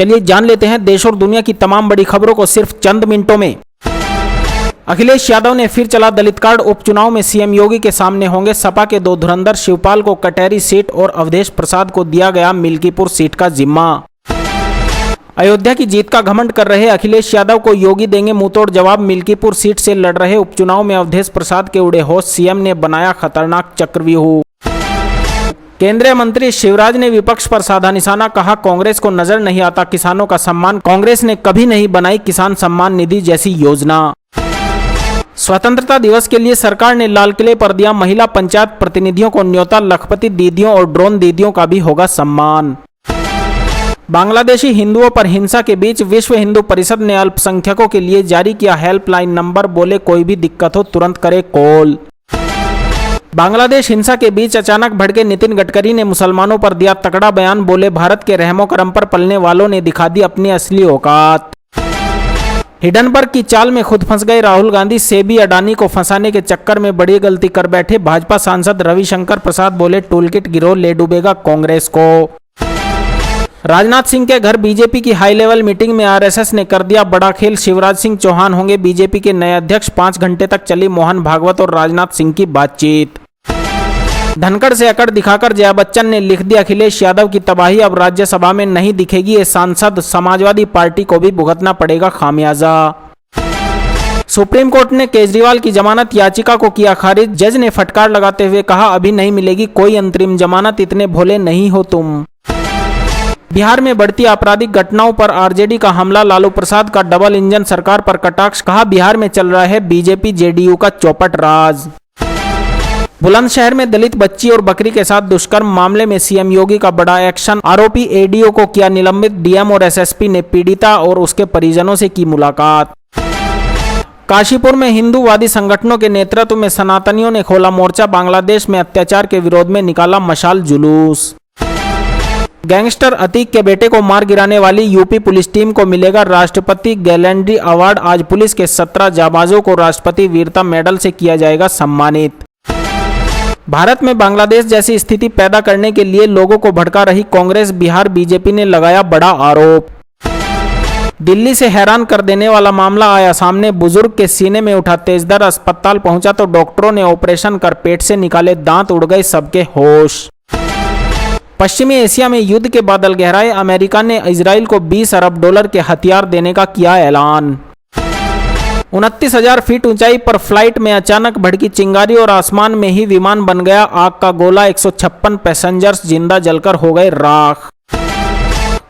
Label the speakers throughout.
Speaker 1: चलिए जान लेते हैं देश और दुनिया की तमाम बड़ी खबरों को सिर्फ चंद मिनटों में। अखिलेश यादव ने फिर चला दलित कार्ड। उपचुनाव में सीएम योगी के सामने होंगे सपा के दो धुरंधर। शिवपाल को कटहरी सीट और अवधेश प्रसाद को दिया गया मिल्कीपुर सीट का जिम्मा। अयोध्या की जीत का घमंड कर रहे अखिलेश यादव को योगी देंगे मुंहतोड़ जवाब। मिल्कीपुर सीट से लड़ रहे उपचुनाव में अवधेश प्रसाद के उड़े होश। सीएम ने बनाया खतरनाक चक्रव्यूह। केंद्रीय मंत्री शिवराज ने विपक्ष पर साधा निशाना। कहा, कांग्रेस को नजर नहीं आता किसानों का सम्मान। कांग्रेस ने कभी नहीं बनाई किसान सम्मान निधि जैसी योजना। स्वतंत्रता दिवस के लिए सरकार ने लाल किले पर दिया महिला पंचायत प्रतिनिधियों को न्योता। लखपति दीदियों और ड्रोन दीदियों का भी होगा सम्मान। बांग्लादेशी हिंदुओं पर हिंसा के बीच विश्व हिंदू परिषद ने अल्पसंख्यकों के लिए जारी किया हेल्पलाइन नंबर। बोले, कोई भी दिक्कत हो तुरंत करे कॉल। बांग्लादेश हिंसा के बीच अचानक भड़के नितिन गडकरी ने मुसलमानों पर दिया तगड़ा बयान। बोले, भारत के रहमो करम पर पलने वालों ने दिखा दी अपनी असली औकात। हिडनबर्ग की चाल में खुद फंस गए राहुल गांधी। सेबी अडानी को फंसाने के चक्कर में बड़ी गलती कर बैठे। भाजपा सांसद रविशंकर प्रसाद बोले, टूलकिट गिरोह ले डूबेगा कांग्रेस को। राजनाथ सिंह के घर बीजेपी की हाई लेवल मीटिंग में आरएसएस ने कर दिया बड़ा खेल। शिवराज सिंह चौहान होंगे बीजेपी के नए अध्यक्ष। 5 घंटे तक चली मोहन भागवत और राजनाथ सिंह की बातचीत। धनखड़ से अकड़ दिखाकर जया बच्चन ने लिख दिया अखिलेश यादव की तबाही। अब राज्यसभा में नहीं दिखेगी ये सांसद। समाजवादी पार्टी को भी भुगतना पड़ेगा खामियाजा। सुप्रीम कोर्ट ने केजरीवाल की जमानत याचिका को किया खारिज। जज ने फटकार लगाते हुए कहा, अभी नहीं मिलेगी कोई अंतरिम जमानत, इतने भोले नहीं हो तुम। बिहार में बढ़ती आपराधिक घटनाओं पर आरजेडी का हमला। लालू प्रसाद का डबल इंजन सरकार पर कटाक्ष। कहा, बिहार में चल रहा है बीजेपी जेडीयू का चौपट राज। बुलंदशहर में दलित बच्ची और बकरी के साथ दुष्कर्म मामले में सीएम योगी का बड़ा एक्शन। आरोपी एडीओ को किया निलंबित। डीएम और एसएसपी ने पीड़िता और उसके परिजनों से की मुलाकात। काशीपुर में हिंदूवादी संगठनों के नेतृत्व में सनातनियों ने खोला मोर्चा। बांग्लादेश में अत्याचार के विरोध में निकाला मशाल जुलूस। गैंगस्टर अतीक के बेटे को मार गिराने वाली यूपी पुलिस टीम को मिलेगा राष्ट्रपति गैलेंड्री अवार्ड। आज पुलिस के 17 जाबाजों को राष्ट्रपति वीरता मेडल से किया जाएगा सम्मानित। भारत में बांग्लादेश जैसी स्थिति पैदा करने के लिए लोगों को भड़का रही कांग्रेस। बिहार बीजेपी ने लगाया बड़ा आरोप। दिल्ली से हैरान कर देने वाला मामला आया सामने। बुजुर्ग के सीने में उठा तेज दर्द। अस्पताल पहुंचा तो डॉक्टरों ने ऑपरेशन कर पेट से निकाले दांत। उड़ गए सबके होश। पश्चिमी एशिया में युद्ध के बादल गहराए। अमेरिका ने इजराइल को $20 अरब के हथियार देने का किया ऐलान। 29,000 फीट ऊंचाई पर फ्लाइट में अचानक भड़की चिंगारी और आसमान में ही विमान बन गया आग का गोला। 156 पैसेंजर्स जिंदा जलकर हो गए राख।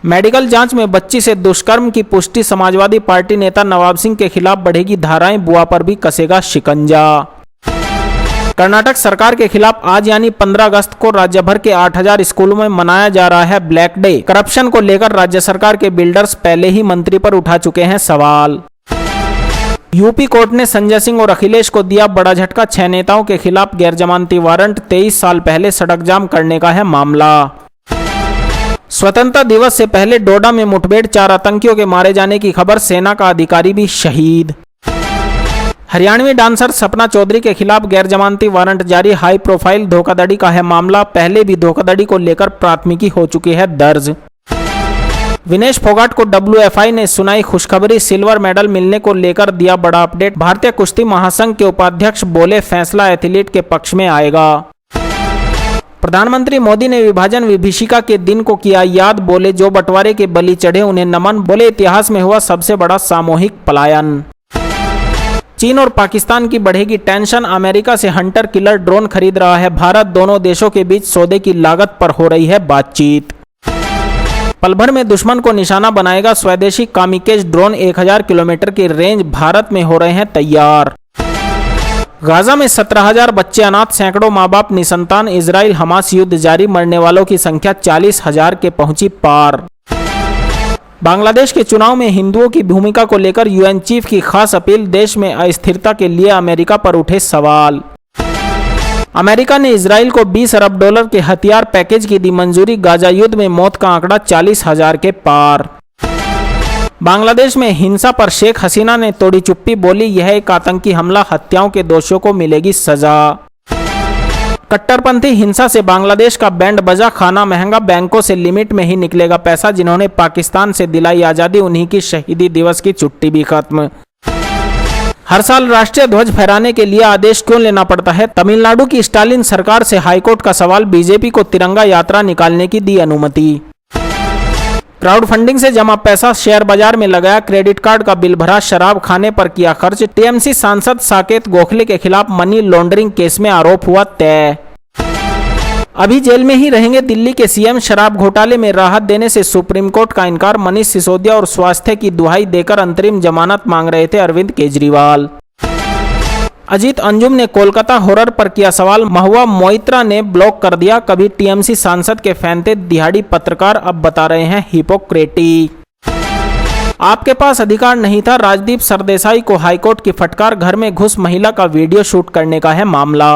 Speaker 1: मेडिकल जांच में बच्ची से दुष्कर्म की पुष्टि। समाजवादी पार्टी नेता नवाब सिंह के खिलाफ बढ़ेगी धाराएं। बुआ पर भी कसेगा शिकंजा। कर्नाटक सरकार के खिलाफ आज यानी 15 अगस्त को राज्य भर के 8,000 स्कूलों में मनाया जा रहा है ब्लैक डे। करप्शन को लेकर राज्य सरकार के बिल्डर्स पहले ही मंत्री पर उठा चुके हैं सवाल। यूपी कोर्ट ने संजय सिंह और अखिलेश को दिया बड़ा झटका। 6 नेताओं के खिलाफ गैरजमानती वारंट। 23 साल पहले सड़क जाम करने का है मामला। स्वतंत्रता दिवस से पहले डोडा में मुठभेड़। 4 आतंकियों के मारे जाने की खबर। सेना का अधिकारी भी शहीद। हरियाणवी डांसर सपना चौधरी के खिलाफ गैरजमानती वारंट जारी। हाई प्रोफाइल धोखाधड़ी का है मामला। पहले भी धोखाधड़ी को लेकर प्राथमिकी हो चुकी है दर्ज। विनेश फोगाट को WFI ने सुनाई खुशखबरी। सिल्वर मेडल मिलने को लेकर दिया बड़ा अपडेट। भारतीय कुश्ती महासंघ के उपाध्यक्ष बोले, फैसला एथलीट के पक्ष में आएगा। प्रधानमंत्री मोदी ने विभाजन विभीषिका के दिन को किया याद। बोले, जो बंटवारे के बलि चढ़े उन्हें नमन। बोले, इतिहास में हुआ सबसे बड़ा सामूहिक पलायन। चीन और पाकिस्तान की बढ़ेगी टेंशन। अमेरिका से हंटर किलर ड्रोन खरीद रहा है भारत। दोनों देशों के बीच सौदे की लागत पर हो रही है बातचीत। पल भर में दुश्मन को निशाना बनाएगा स्वदेशी कामिकेज ड्रोन। 1000 किलोमीटर की रेंज। भारत में हो रहे हैं तैयार। गाजा में 17,000 बच्चे अनाथ। सैकड़ों माँ बाप निसंतान। इजराइल हमास युद्ध जारी। मरने वालों की संख्या 40,000 के पहुंची पार। बांग्लादेश के चुनाव में हिंदुओं की भूमिका को लेकर यूएन चीफ की खास अपील। देश में अस्थिरता के लिए अमेरिका पर उठे सवाल। अमेरिका ने इजराइल को $20 अरब के हथियार पैकेज की दी मंजूरी। गाजा युद्ध में मौत का आंकड़ा 40,000 के पार। बांग्लादेश में हिंसा पर शेख हसीना ने तोड़ी चुप्पी। बोली, यह एक आतंकी हमला। हत्याओं के दोषियों को मिलेगी सजा। कट्टरपंथी हिंसा से बांग्लादेश का बैंड बजा, खाना महंगा, बैंकों से लिमिट में ही निकलेगा पैसा। जिन्होंने पाकिस्तान से दिलाई आज़ादी उन्हीं की शहीदी दिवस की छुट्टी भी खत्म। हर साल राष्ट्रीय ध्वज फहराने के लिए आदेश क्यों लेना पड़ता है? तमिलनाडु की स्टालिन सरकार से हाईकोर्ट का सवाल। बीजेपी को तिरंगा यात्रा निकालने की दी अनुमति। क्राउड फंडिंग से जमा पैसा शेयर बाजार में लगाया, क्रेडिट कार्ड का बिल भरा, शराब खाने पर किया खर्च। टीएमसी सांसद साकेत गोखले के खिलाफ मनी लॉन्ड्रिंग केस में आरोप हुआ तय। अभी जेल में ही रहेंगे दिल्ली के सीएम, शराब घोटाले में राहत देने से सुप्रीम कोर्ट का इनकार। मनीष सिसोदिया और स्वास्थ्य की दुहाई देकर अंतरिम जमानत मांग रहे थे अरविंद केजरीवाल। अजीत अंजुम ने कोलकाता हॉरर पर किया सवाल। महुआ मोइत्रा ने ब्लॉक कर दिया। कभी टीएमसी सांसद के फैन थे दिहाड़ी पत्रकार, अब बता रहे हैं हिपोक्रेटिक। आपके पास अधिकार नहीं था, राजदीप सरदेसाई को हाईकोर्ट की फटकार। घर में घुस महिला का वीडियो शूट करने का है मामला।